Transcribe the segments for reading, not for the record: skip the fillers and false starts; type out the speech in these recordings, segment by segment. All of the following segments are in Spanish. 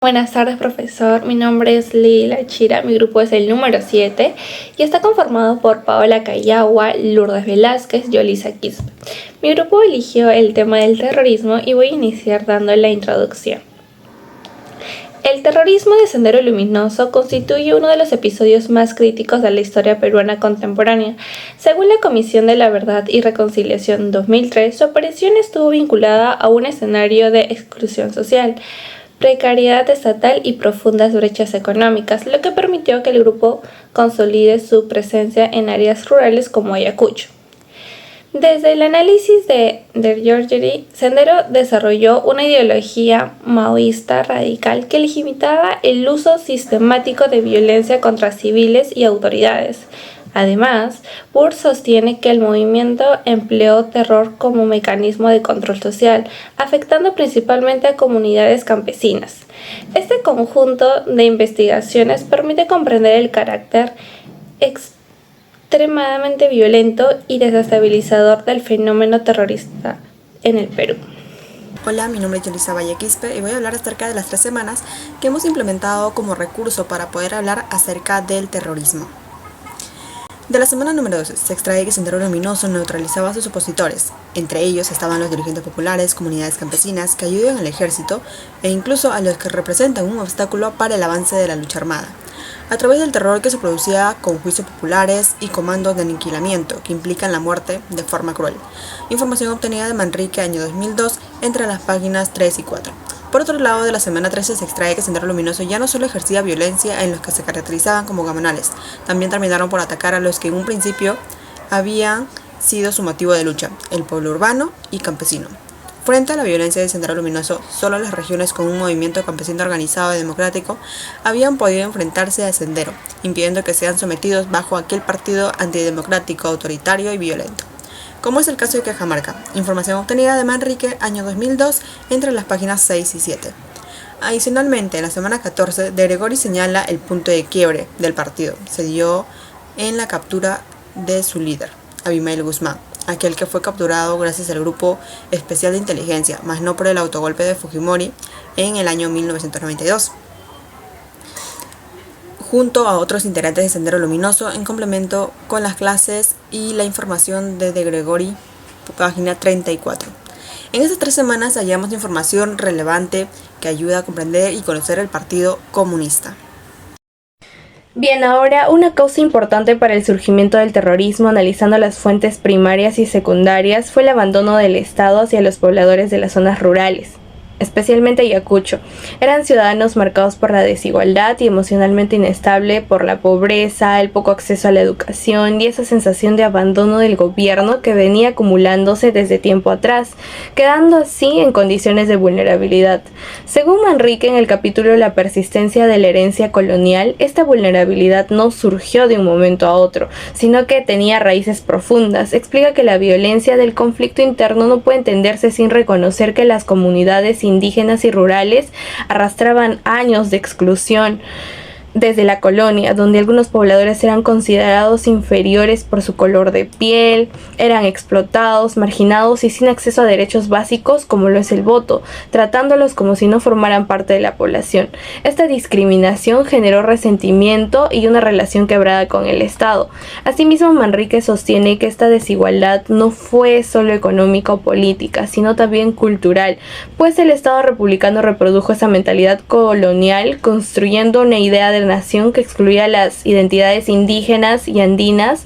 Buenas tardes, profesor. Mi nombre es Lila Chira, mi grupo es el número 7 y está conformado por Paola Cayagua, Lourdes Velázquez y Yolisa Quispe. Mi grupo eligió el tema del terrorismo y voy a iniciar dando la introducción. El terrorismo de Sendero Luminoso constituye uno de los episodios más críticos de la historia peruana contemporánea. Según la Comisión de la Verdad y Reconciliación 2003, su aparición estuvo vinculada a un escenario de exclusión social, precariedad estatal y profundas brechas económicas, lo que permitió que el grupo consolide su presencia en áreas rurales como Ayacucho. Desde el análisis de Giorgeri, Sendero desarrolló una ideología maoísta radical que legitimaba el uso sistemático de violencia contra civiles y autoridades. Además, Burr sostiene que el movimiento empleó terror como mecanismo de control social, afectando principalmente a comunidades campesinas. Este conjunto de investigaciones permite comprender el carácter extremadamente violento y desestabilizador del fenómeno terrorista en el Perú. Hola, mi nombre es Yolisa Quispe y voy a hablar acerca de las 3 semanas que hemos implementado como recurso para poder hablar acerca del terrorismo. De la semana número 12 se extrae que Sendero Luminoso neutralizaba a sus opositores. Entre ellos estaban los dirigentes populares, comunidades campesinas que ayudan al ejército e incluso a los que representan un obstáculo para el avance de la lucha armada, a través del terror que se producía con juicios populares y comandos de aniquilamiento que implican la muerte de forma cruel. Información obtenida de Manrique, año 2002, entre las páginas 3 y 4. Por otro lado, de la semana 13 se extrae que Sendero Luminoso ya no solo ejercía violencia en los que se caracterizaban como gamonales, también terminaron por atacar a los que en un principio habían sido su motivo de lucha, el pueblo urbano y campesino. Frente a la violencia de Sendero Luminoso, solo las regiones con un movimiento campesino organizado y democrático habían podido enfrentarse a Sendero, impidiendo que sean sometidos bajo aquel partido antidemocrático, autoritario y violento, como es el caso de Cajamarca. Información obtenida de Manrique, año 2002, entre las páginas 6 y 7. Adicionalmente, en la semana 14, De Gregori señala el punto de quiebre del partido. Se dio en la captura de su líder, Abimael Guzmán, aquel que fue capturado gracias al Grupo Especial de Inteligencia, más no por el autogolpe de Fujimori en el año 1992. Junto a otros integrantes de Sendero Luminoso, en complemento con las clases y la información de Gregori, página 34. En estas 3 semanas hallamos información relevante que ayuda a comprender y conocer el Partido Comunista. Bien, ahora una causa importante para el surgimiento del terrorismo, analizando las fuentes primarias y secundarias, fue el abandono del Estado hacia los pobladores de las zonas rurales, especialmente Ayacucho. Eran ciudadanos marcados por la desigualdad y emocionalmente inestable por la pobreza, el poco acceso a la educación y esa sensación de abandono del gobierno que venía acumulándose desde tiempo atrás, quedando así en condiciones de vulnerabilidad. Según Manrique, en el capítulo La persistencia de la herencia colonial, esta vulnerabilidad no surgió de un momento a otro, sino que tenía raíces profundas. Explica que la violencia del conflicto interno no puede entenderse sin reconocer que las comunidades indígenas y rurales arrastraban años de exclusión desde la colonia, donde algunos pobladores eran considerados inferiores por su color de piel, eran explotados, marginados y sin acceso a derechos básicos como lo es el voto, tratándolos como si no formaran parte de la población. Esta discriminación generó resentimiento y una relación quebrada con el Estado. Asimismo, Manrique sostiene que esta desigualdad no fue solo económica o política, sino también cultural, pues el Estado republicano reprodujo esa mentalidad colonial, construyendo una idea de nación que excluía las identidades indígenas y andinas,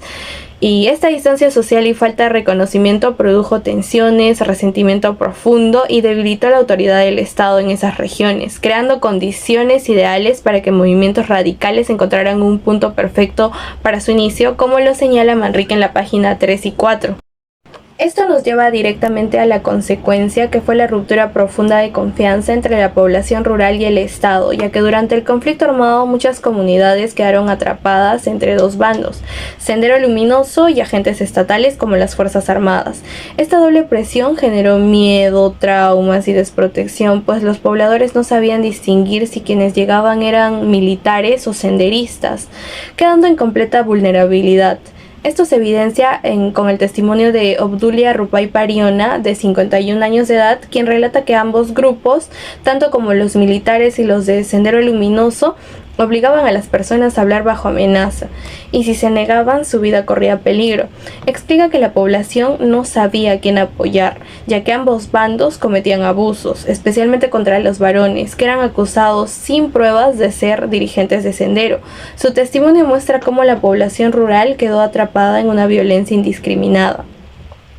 y esta distancia social y falta de reconocimiento produjo tensiones, resentimiento profundo y debilitó la autoridad del Estado en esas regiones, creando condiciones ideales para que movimientos radicales encontraran un punto perfecto para su inicio, como lo señala Manrique en la página 3 y 4. Esto nos lleva directamente a la consecuencia que fue la ruptura profunda de confianza entre la población rural y el Estado, ya que durante el conflicto armado muchas comunidades quedaron atrapadas entre dos bandos, Sendero Luminoso y agentes estatales como las Fuerzas Armadas. Esta doble presión generó miedo, traumas y desprotección, pues los pobladores no sabían distinguir si quienes llegaban eran militares o senderistas, quedando en completa vulnerabilidad. Esto se evidencia con el testimonio de Obdulia Rupay Pariona, de 51 años de edad, quien relata que ambos grupos, tanto como los militares y los de Sendero Luminoso, obligaban a las personas a hablar bajo amenaza, y si se negaban, su vida corría peligro. Explica que la población no sabía a quién apoyar, ya que ambos bandos cometían abusos, especialmente contra los varones, que eran acusados sin pruebas de ser dirigentes de Sendero. Su testimonio muestra cómo la población rural quedó atrapada en una violencia indiscriminada.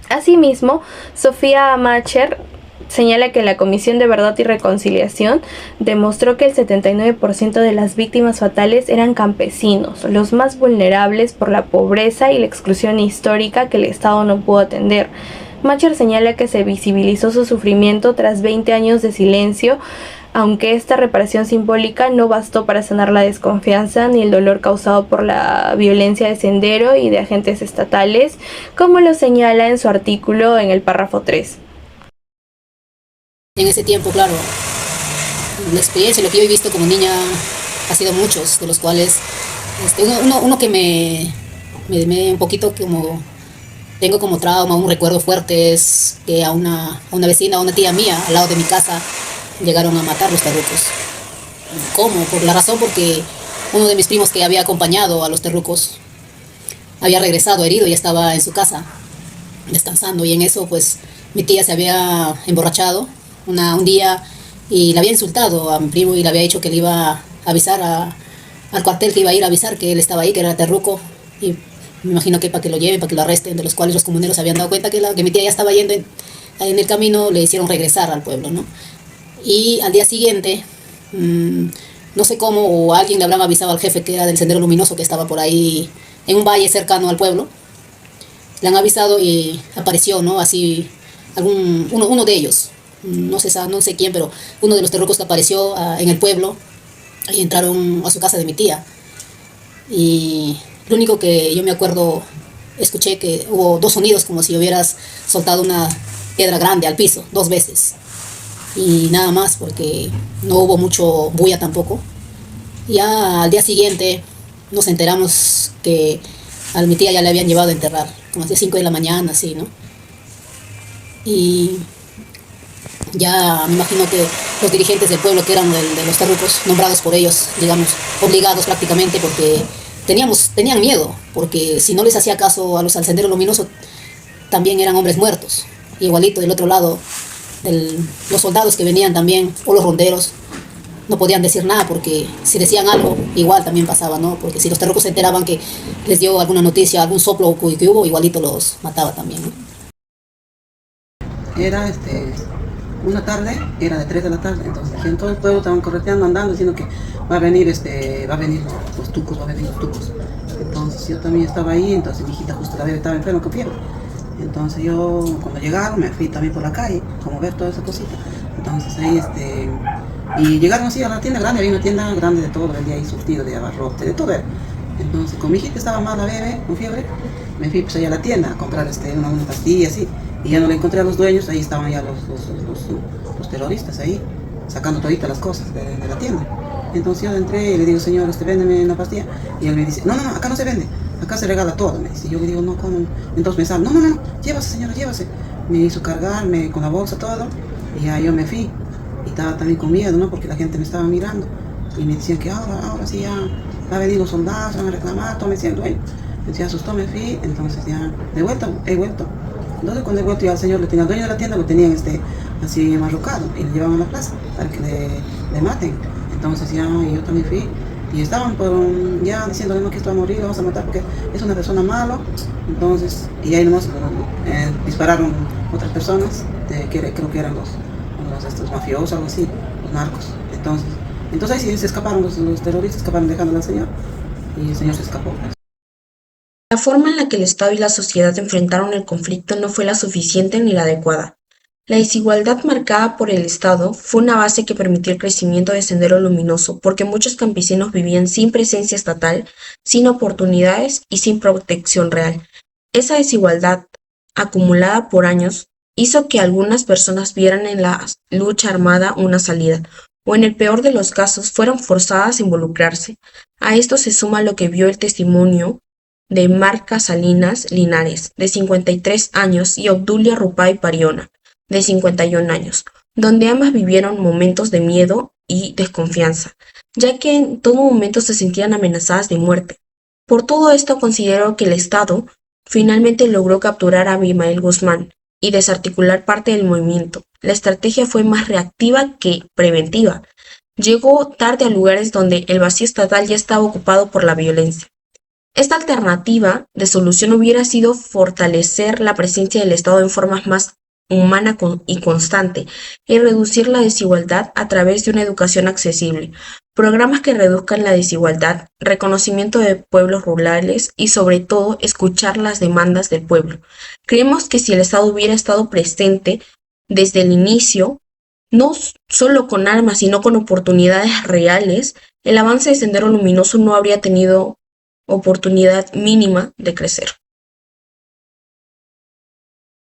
Asimismo, Sofía Macher señala que la Comisión de Verdad y Reconciliación demostró que el 79% de las víctimas fatales eran campesinos, los más vulnerables por la pobreza y la exclusión histórica que el Estado no pudo atender. Macher señala que se visibilizó su sufrimiento tras 20 años de silencio, aunque esta reparación simbólica no bastó para sanar la desconfianza ni el dolor causado por la violencia de Sendero y de agentes estatales, como lo señala en su artículo en el párrafo 3. En ese tiempo, claro, la experiencia, lo que yo he visto como niña ha sido muchos, de los cuales uno que me un poquito como tengo como trauma, un recuerdo fuerte es que a una vecina, a una tía mía al lado de mi casa llegaron a matar los terrucos. ¿Cómo? Por la razón porque uno de mis primos que había acompañado a los terrucos había regresado herido y estaba en su casa descansando, y en eso pues mi tía se había emborrachado un día y le había insultado a mi primo y le había dicho que le iba a avisar al cuartel, que iba a ir a avisar que él estaba ahí, que era terruco, y me imagino que para que lo lleven, para que lo arresten, de los cuales los comuneros se habían dado cuenta que mi tía ya estaba yendo en el camino, le hicieron regresar al pueblo, ¿no? Y al día siguiente, no sé cómo, o alguien le habrán avisado al jefe que era del Sendero Luminoso, que estaba por ahí en un valle cercano al pueblo, le han avisado y apareció, ¿no? Así, uno de ellos, no sé quién, pero uno de los terrucos que apareció en el pueblo, y entraron a su casa de mi tía. Y lo único que yo me acuerdo, escuché que hubo dos sonidos como si hubieras soltado una piedra grande al piso, 2 veces. Y nada más, porque no hubo mucho bulla tampoco. Ya al día siguiente nos enteramos que a mi tía ya le habían llevado a enterrar, como hacia 5 de la mañana, así, ¿no? Y ya me imagino que los dirigentes del pueblo, que eran de los terrucos, nombrados por ellos, digamos, obligados prácticamente, porque tenían miedo, porque si no les hacía caso a los al Sendero Luminoso, también eran hombres muertos. Igualito del otro lado, los soldados que venían también, o los ronderos, no podían decir nada, porque si decían algo, igual también pasaba, ¿no? Porque si los terrucos se enteraban que les dio alguna noticia, algún soplo que hubo, igualito los mataba también, ¿no? Era una tarde, era de 3 de la tarde, entonces en todo el pueblo estaban correteando, andando, diciendo que va a venir los tucos, va a venir los tucos. Entonces yo también estaba ahí, entonces mi hijita justo la bebé estaba enferma con fiebre. Entonces yo, cuando llegaron, me fui también por la calle, como ver toda esa cosita. Entonces ahí, y llegaron así a la tienda grande, había una tienda grande de todo, vendía ahí surtido de abarrote, de todo. Entonces, con mi hijita estaba mal la bebé, con fiebre, me fui pues allá a la tienda a comprar una pastilla así, y ya no le encontré a los dueños, ahí estaban ya los terroristas ahí, sacando toditas las cosas de la tienda. Entonces yo entré y le digo, señor, véndeme una pastilla, y él me dice, no, acá no se vende, acá se regala todo, me dice. Yo le digo, no, ¿cómo? Entonces me sale, no, llévase, señora, llévase. Me hizo cargarme con la bolsa, todo, y ya yo me fui, y estaba también con miedo, ¿no? Porque la gente me estaba mirando, y me decían que ahora sí ya va a venir los soldados, van a reclamar, todo me decían, dueño. Se asustó, me fui, entonces ya, he vuelto. Entonces cuando he vuelto ya al señor, al dueño de la tienda, lo tenían así marrocado, y le llevaban a la plaza para que le maten. Entonces ya yo también fui, y estaban ya diciendo, no, que esto va a morir, lo vamos a matar porque es una persona mala. Entonces, y ahí nomás dispararon otras personas, creo que eran estos mafiosos, algo así, los narcos. Entonces ahí sí se escaparon los terroristas, escaparon dejando al señor, y el señor se escapó. La forma en la que el Estado y la sociedad enfrentaron el conflicto no fue la suficiente ni la adecuada. La desigualdad marcada por el Estado fue una base que permitió el crecimiento de Sendero Luminoso, porque muchos campesinos vivían sin presencia estatal, sin oportunidades y sin protección real. Esa desigualdad, acumulada por años, hizo que algunas personas vieran en la lucha armada una salida, o en el peor de los casos fueron forzadas a involucrarse. A esto se suma lo que vio el testimonio de Marca Salinas Linares, de 53 años, y Obdulia Rupay Pariona, de 51 años, donde ambas vivieron momentos de miedo y desconfianza, ya que en todo momento se sentían amenazadas de muerte. Por todo esto considero que el Estado finalmente logró capturar a Abimael Guzmán y desarticular parte del movimiento. La estrategia fue más reactiva que preventiva. Llegó tarde a lugares donde el vacío estatal ya estaba ocupado por la violencia. Esta alternativa de solución hubiera sido fortalecer la presencia del Estado en formas más humana y constante, y reducir la desigualdad a través de una educación accesible, programas que reduzcan la desigualdad, reconocimiento de pueblos rurales y sobre todo escuchar las demandas del pueblo. Creemos que si el Estado hubiera estado presente desde el inicio, no solo con armas, sino con oportunidades reales, el avance de Sendero Luminoso no habría tenido oportunidad mínima de crecer.